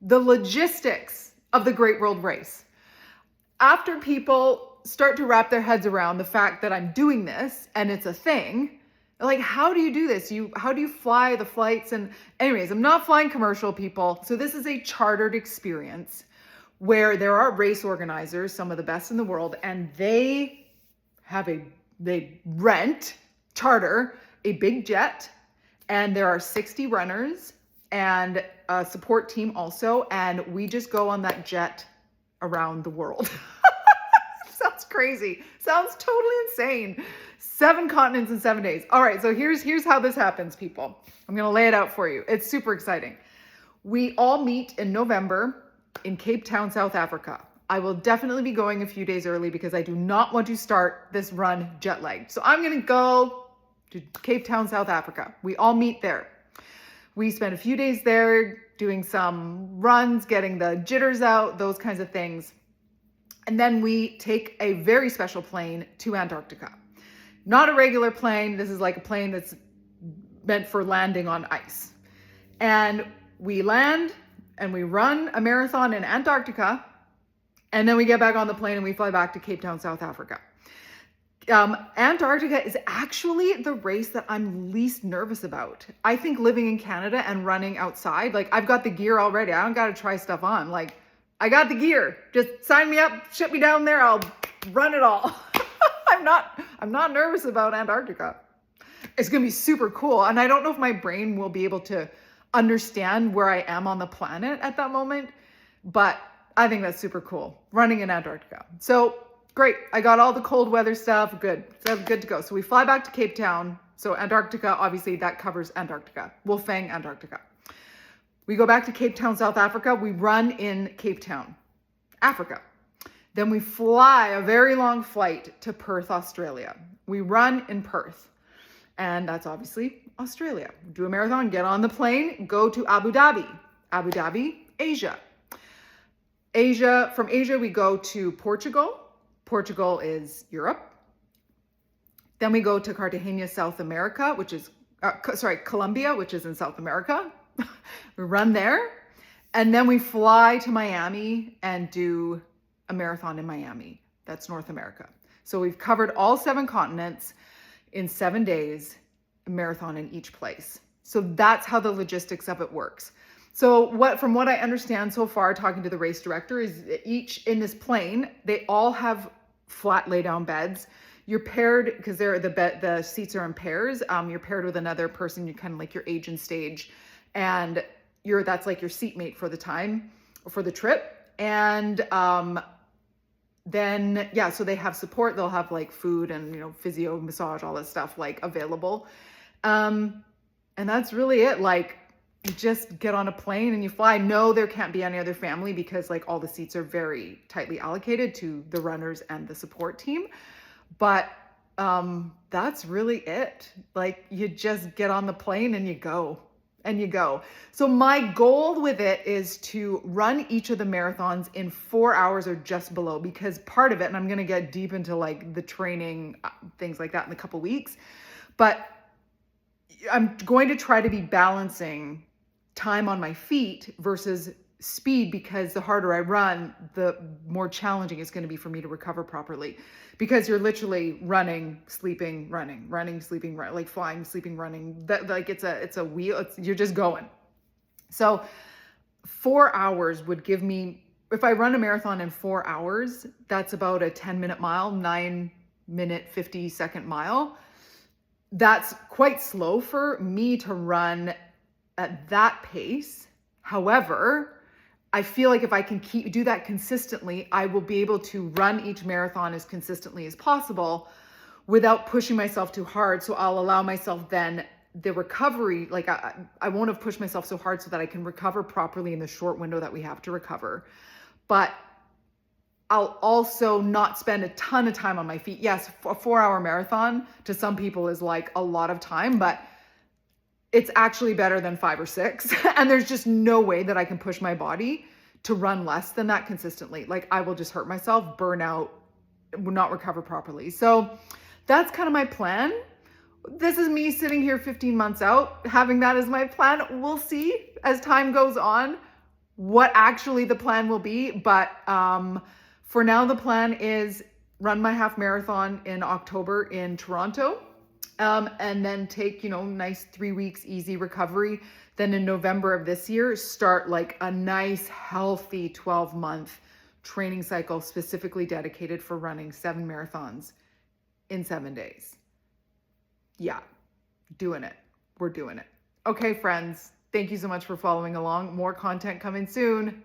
the logistics of the Great World Race. After people start to wrap their heads around the fact that I'm doing this and it's a thing, like, how do you do this? How do you fly the flights? And anyways, I'm not flying commercial, people. So this is a chartered experience where there are race organizers, some of the best in the world, and they charter a big jet, and there are 60 runners and a support team also, and we just go on that jet around the world. Sounds crazy. Sounds totally insane. 7 continents in 7 days. All right, so here's how this happens, people. I'm gonna lay it out for you. It's super exciting. We all meet in November in Cape Town, South Africa. I will definitely be going a few days early because I do not want to start this run jet lagged. So I'm gonna go to Cape Town, South Africa. We all meet there. We spend a few days there doing some runs, getting the jitters out, those kinds of things. And then we take a very special plane to Antarctica. Not a regular plane. This is like a plane that's meant for landing on ice. And we land and we run a marathon in Antarctica. And then we get back on the plane and we fly back to Cape Town, South Africa. Antarctica is actually the race that I'm least nervous about. I think living in Canada and running outside, like, I've got the gear already. I don't got to try stuff on. Like, I got the gear. Just sign me up, ship me down there. I'll run it all. I'm not nervous about Antarctica. It's going to be super cool. And I don't know if my brain will be able to understand where I am on the planet at that moment, but I think that's super cool, running in Antarctica. So great. I got all the cold weather stuff. Good. So good to go. So we fly back to Cape Town. So Antarctica, obviously that covers Antarctica. Wolfgang, Antarctica. We go back to Cape Town, South Africa. We run in Cape Town, Africa. Then we fly a very long flight to Perth, Australia. We run in Perth. And that's obviously Australia. Do a marathon, get on the plane, go to Abu Dhabi. Abu Dhabi, Asia. From Asia, we go to Portugal. Portugal is Europe. Then we go to Cartagena, South America, which is, Colombia, which is in South America. We run there. And then we fly to Miami and do a marathon in Miami. That's North America. So we've covered all 7 continents in 7 days, a marathon in each place. So that's how the logistics of it works. So from what I understand so far, talking to the race director, is each in this plane, they all have flat lay down beds. You're paired because the seats are in pairs. You're paired with another person. You kind of like your age and stage, and that's like your seatmate for the time or for the trip. And then so they have support. They'll have like food and physio, massage, all that stuff like available. And that's really it. Like, you just get on a plane and you fly. No, there can't be any other family because like all the seats are very tightly allocated to the runners and the support team. But that's really it. Like, you just get on the plane and you go. So my goal with it is to run each of the marathons in 4 hours or just below, because part of it, and I'm going to get deep into like the training, things like that in a couple weeks, but I'm going to try to be balancing time on my feet versus speed, because the harder I run, the more challenging it's going to be for me to recover properly, because you're literally running, sleeping, running, sleeping, like flying, sleeping, running. That, like, it's a wheel. You're just going. So 4 hours would give me, if I run a marathon in 4 hours, that's about a 10-minute mile, 9-minute, 50-second mile. That's quite slow for me to run at that pace. However, I feel like if I can do that consistently, I will be able to run each marathon as consistently as possible without pushing myself too hard. So I'll allow myself then the recovery, like I won't have pushed myself so hard so that I can recover properly in the short window that we have to recover. But I'll also not spend a ton of time on my feet. Yes, a 4-hour marathon to some people is like a lot of time, but it's actually better than 5 or 6. And there's just no way that I can push my body to run less than that consistently. Like, I will just hurt myself, burn out, will not recover properly. So that's kind of my plan. This is me sitting here 15 months out, having that as my plan. We'll see as time goes on. what actually the plan will be. But for now, the plan is run my half marathon in October in Toronto. And then take, nice 3 weeks easy recovery. Then in November of this year, start like a nice, healthy 12-month training cycle specifically dedicated for running 7 marathons in 7 days. Yeah, doing it. We're doing it. Okay, friends, thank you so much for following along. More content coming soon.